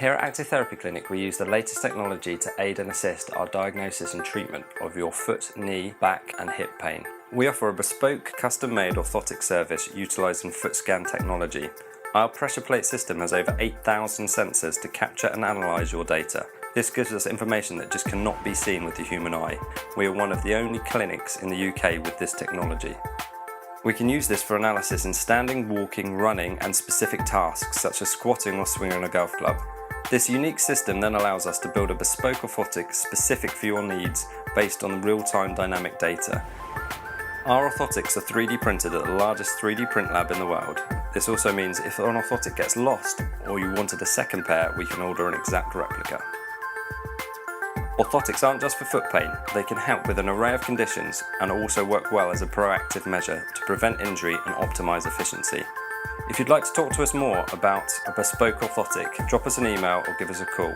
Here at Active Therapy Clinic, we use the latest technology to aid and assist our diagnosis and treatment of your foot, knee, back and hip pain. We offer a bespoke, custom-made orthotic service utilising Footscan technology. Our pressure plate system has over 8,000 sensors to capture and analyse your data. This gives us information that just cannot be seen with the human eye. We are one of the only clinics in the UK with this technology. We can use this for analysis in standing, walking, running and specific tasks such as squatting or swinging a golf club. This unique system then allows us to build a bespoke orthotic specific for your needs based on real-time dynamic data. Our orthotics are 3D printed at the largest 3D print lab in the world. This also means if an orthotic gets lost or you wanted a second pair, we can order an exact replica. Orthotics aren't just for foot pain, they can help with an array of conditions and also work well as a proactive measure to prevent injury and optimise efficiency. If you'd like to talk to us more about a bespoke orthotic, drop us an email or give us a call.